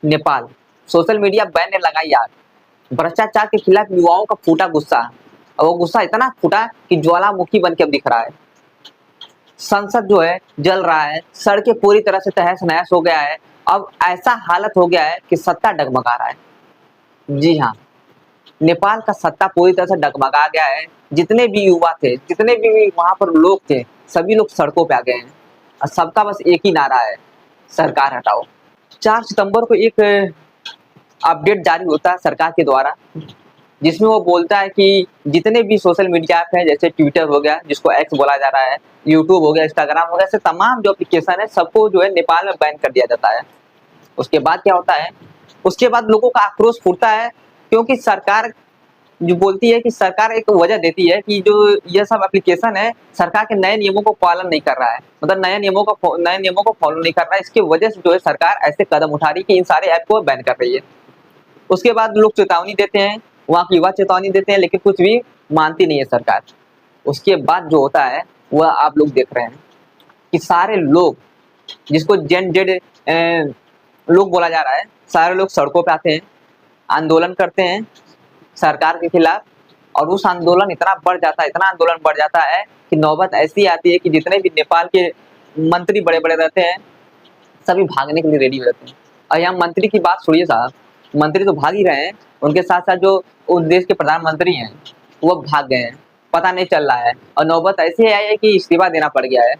Nepal social media ban ने लगाई यार। भ्रष्टाचार के खिलाफ युवाओं का फूटा गुस्सा, और वो गुस्सा इतना फूटा कि ज्वालामुखी बन के अब दिख रहा है। संसद जो है जल रहा है, सड़कें पूरी तरह से तहस नहस हो गया है। अब ऐसा हालत हो गया है कि सत्ता डगमगा रहा है। जी हाँ, नेपाल का सत्ता पूरी तरह से डगमगा गया है। जितने भी युवा थे, जितने भी वहां पर लोग थे, सभी लोग सड़कों पे आ गए हैं और सबका बस एक ही नारा है, सरकार हटाओ। 4 सितंबर को एक अपडेट जारी होता है सरकार के द्वारा, जिसमें वो बोलता है कि जितने भी सोशल मीडिया ऐप हैं, जैसे ट्विटर हो गया जिसको एक्स बोला जा रहा है, यूट्यूब हो गया, इंस्टाग्राम हो गया, ऐसे तमाम जो एप्लीकेशन है सबको जो है नेपाल में बैन कर दिया जाता है। उसके बाद क्या होता है, उसके बाद लोगों का आक्रोश फूटता है, क्योंकि सरकार जो बोलती है कि सरकार एक वजह देती है कि जो ये सब एप्लीकेशन है सरकार के नए नियमों को पालन नहीं कर रहा है, मतलब नए नियमों को फॉलो नहीं कर रहा है। इसकी वजह से जो है सरकार ऐसे कदम उठा रही है कि इन सारे ऐप को बैन कर रही है। उसके बाद लोग चेतावनी देते हैं, वहाँ के युवा चेतावनी देते हैं, लेकिन कुछ भी मानती नहीं है सरकार। उसके बाद जो होता है वह आप लोग देख रहे हैं कि सारे लोग, जिसको जेन जेड लोग बोला जा रहा है, सारे लोग सड़कों पे आते हैं, आंदोलन करते हैं सरकार के खिलाफ। और उस आंदोलन इतना बढ़ जाता है, इतना आंदोलन बढ़ जाता है कि नौबत ऐसी आती है कि जितने भी नेपाल के मंत्री बड़े बड़े रहते हैं सभी भागने के लिए रेडी रहते हैं। और यहाँ मंत्री की बात सुनिए साहब, मंत्री तो भाग ही रहे हैं, उनके साथ साथ जो उस देश के प्रधानमंत्री हैं वो भाग गए हैं, पता नहीं चल रहा है। और नौबत ऐसी आई है कि इस्तीफा देना पड़ गया है।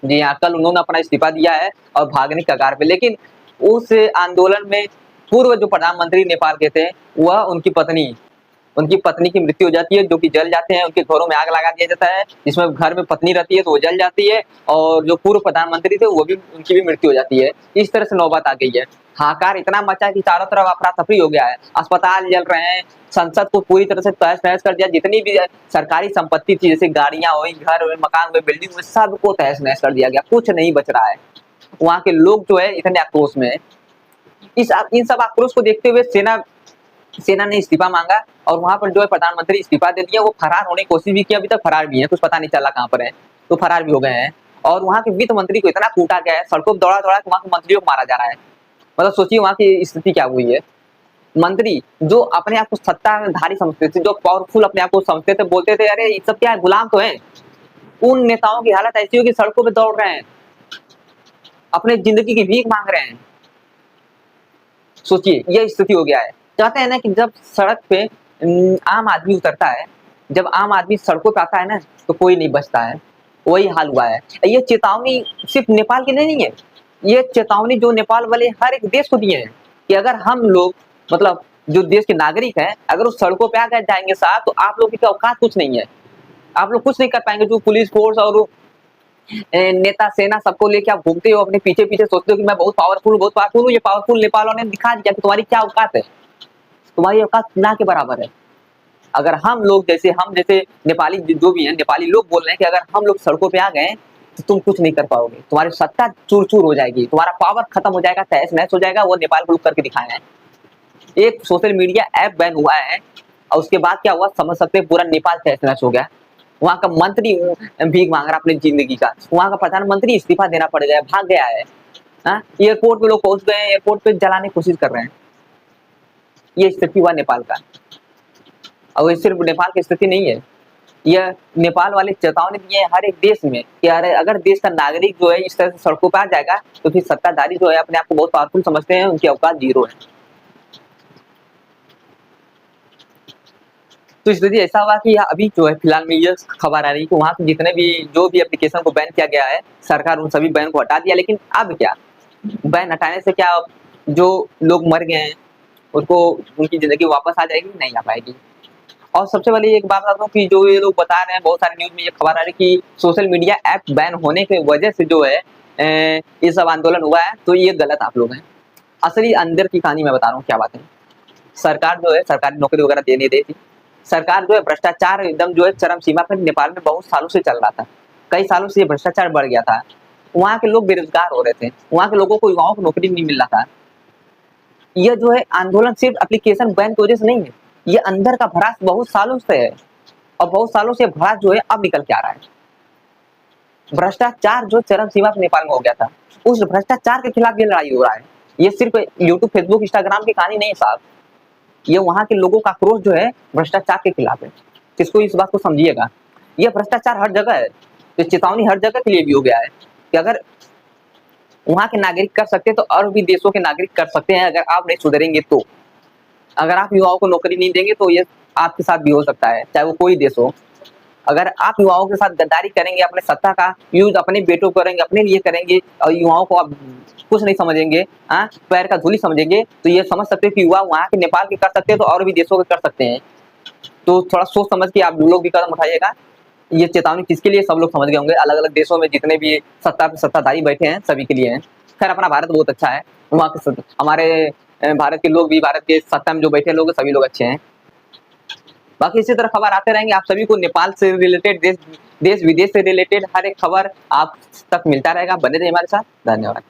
जी हाँ, कल उन्होंने अपना इस्तीफा दिया है और भागने की कगार पे। लेकिन उस आंदोलन में पूर्व जो प्रधानमंत्री नेपाल के थे, वह उनकी पत्नी की मृत्यु हो जाती है, जो कि जल जाते हैं। उनके घरों में आग लगा दिया जाता है, जिसमें घर में पत्नी रहती है तो वो जल जाती है, और जो पूर्व प्रधानमंत्री थे वो भी, उनकी भी मृत्यु हो जाती है। इस तरह से नौबत आ गई है। हाहाकार इतना मचा कि चारों तरफ अफरा तफरी हो गया है, अस्पताल जल रहे हैं, संसद को पूरी तरह से तहस नहस कर दिया। जितनी भी सरकारी संपत्ति थी, जैसे गाड़ियां हुई, घर हुए, मकान हुए, बिल्डिंग हुए, सबको तहस नहस कर दिया गया, कुछ नहीं बच रहा है। वहाँ के लोग जो है इतने आक्रोश में है। इन सब आक्रोश को देखते हुए सेना ने इस्तीफा मांगा, और वहां पर जो है प्रधानमंत्री इस्तीफा दे दिया। वो फरार होने की कोशिश भी की, अभी तक फरार भी है, कुछ पता नहीं चला कहाँ पर है, तो फरार भी हो गए हैं। और वहाँ के वित्त मंत्री को इतना कूटा गया है, सड़कों पर दौड़ा दौड़ा के वहाँ के मंत्रियों को मारा जा रहा है। मतलब सोचिए वहाँ की स्थिति क्या हुई है। मंत्री जो अपने आप को सत्ताधारी समझते थे, जो पावरफुल अपने आप को समझते थे, बोलते थे अरे ये सब क्या है, गुलाम तो है, उन नेताओं की हालत ऐसी हो कि सड़कों पे दौड़ रहे हैं, अपने जिंदगी की भीख मांग रहे हैं। सोचिए यह स्थिति हो गया है। कहते हैं ना कि जब सड़क पे आम आदमी उतरता है, जब आम आदमी सड़कों पे आता है ना, तो कोई नहीं बचता है। वही हाल हुआ है। ये चेतावनी सिर्फ नेपाल की नहीं है, ये चेतावनी जो नेपाल वाले हर एक देश को दिए हैं कि अगर हम लोग, मतलब जो देश के नागरिक हैं, अगर उस सड़कों पे आ गए जाएंगे साहब, तो आप लोगों की औकात कुछ नहीं है, आप लोग कुछ नहीं कर पाएंगे। जो पुलिस फोर्स और नेता सेना सबको लेके आप घूमते हो, अपने पीछे पीछे सोचते हो कि मैं बहुत पावरफुल हूँ। ये पावरफुल नेपाल वालों ने दिखा दिया कि तुम्हारी क्या औकात है, तुम्हारी औकात ना के बराबर है। अगर हम जैसे नेपाली जो भी हैं, नेपाली लोग बोल रहे हैं कि अगर हम लोग सड़कों पे आ गए तो तुम कुछ नहीं कर पाओगे, तुम्हारी सत्ता चूर चूर हो जाएगी, तुम्हारा पावर खत्म हो जाएगा, तहस नहस हो जाएगा। वो नेपाल को लोग करके दिखाए हैं। एक सोशल मीडिया ऐप बैन हुआ है, और उसके बाद क्या हुआ समझ सकते हैं, पूरा नेपाल तहस नहस हो गया। वहाँ का मंत्री भीख मांग रहा अपनी जिंदगी का, वहाँ का प्रधानमंत्री इस्तीफा देना पड़ गया, भाग गया है। एयरपोर्ट पे लोग पहुंच गए, एयरपोर्ट पे जलाने की कोशिश कर रहे हैं। ये स्थिति हुआ नेपाल का। और ये सिर्फ नेपाल की स्थिति नहीं है, यह नेपाल वाले चेतावनी दिए हैं हर एक देश में कि अरे अगर देश का नागरिक जो है इस तरह से सड़कों पर आ जाएगा, तो फिर सत्ताधारी जो है अपने आप को बहुत पावरफुल समझते हैं, उनकी औकात जीरो है। तो स्थिति ऐसा हुआ कि अभी जो है फिलहाल में ये खबर आ रही है कि वहाँ के जितने भी जो भी एप्लीकेशन को बैन किया गया है, सरकार उन सभी बैन को हटा दिया। लेकिन अब क्या, बैन हटाने से क्या, जो लोग मर गए हैं उनको उनकी जिंदगी वापस आ जाएगी? नहीं आ पाएगी। और सबसे पहले एक बात बताता हूँ कि जो ये लोग बता रहे हैं, बहुत सारे न्यूज में ये खबर आ रही है कि सोशल मीडिया ऐप बैन होने की वजह से जो है ये सब आंदोलन हुआ है, तो ये गलत आप लोग हैं। असली अंदर की कहानी मैं बता रहा हूँ क्या बात है। सरकार जो है सरकारी नौकरी वगैरह देने देती, सरकार जो है भ्रष्टाचार एकदम जो है चरम सीमा पर नेपाल में बहुत सालों से चल रहा था, कई सालों से ये भ्रष्टाचार बढ़ गया था। वहाँ के लोग बेरोजगार हो रहे थे, वहाँ के लोगों को, युवाओं को नौकरी नहीं मिल रहा था। यह जो है आंदोलन सिर्फ एप्लीकेशन बैन की वजह से नहीं है, ये अंदर का भड़ास बहुत सालों से है, और बहुत सालों से भड़ास जो है अब निकल के आ रहा है। भ्रष्टाचार जो चरम सीमा पर नेपाल में हो गया था, उस भ्रष्टाचार के खिलाफ ये लड़ाई हो रहा है। ये सिर्फ यूट्यूब, फेसबुक, इंस्टाग्राम की कहानी नहीं है साहब, ये वहाँ के लोगों का आक्रोश जो है भ्रष्टाचार के खिलाफ है। इसको इस बात को समझिएगा, ये भ्रष्टाचार हर जगह है, तो चेतावनी हर जगह के लिए भी हो गया है कि अगर वहाँ के नागरिक कर सकते हैं तो और भी देशों के नागरिक कर सकते हैं, अगर आप नहीं सुधरेंगे तो। अगर आप युवाओं को नौकरी नहीं देंगे तो ये आपके साथ भी हो सकता है, चाहे वो कोई देश हो। अगर आप युवाओं के साथ गद्दारी करेंगे, अपने सत्ता का यूज अपने बेटों को करेंगे, अपने लिए करेंगे और युवाओं को आप कुछ नहीं समझेंगे, पैर का धूली समझेंगे, तो ये समझ सकते हैं कि युवा वहाँ के नेपाल के कर सकते हैं तो और भी देशों के कर सकते हैं। तो थोड़ा सोच समझ के आप लोग भी कदम उठाइएगा। ये चेतावनी किसके लिए, सब लोग समझ गए होंगे, अलग अलग देशों में जितने भी सत्ताधारी बैठे हैं सभी के लिए है। खैर अपना भारत बहुत अच्छा है, वहाँ के हमारे भारत के लोग भी, भारत के सत्ता में जो बैठे लोग सभी लोग अच्छे हैं। बाकी इसी तरह खबर आते रहेंगे, आप सभी को नेपाल से रिलेटेड, देश विदेश से रिलेटेड हर एक खबर आप तक मिलता रहेगा। बने रहिए हमारे साथ, धन्यवाद।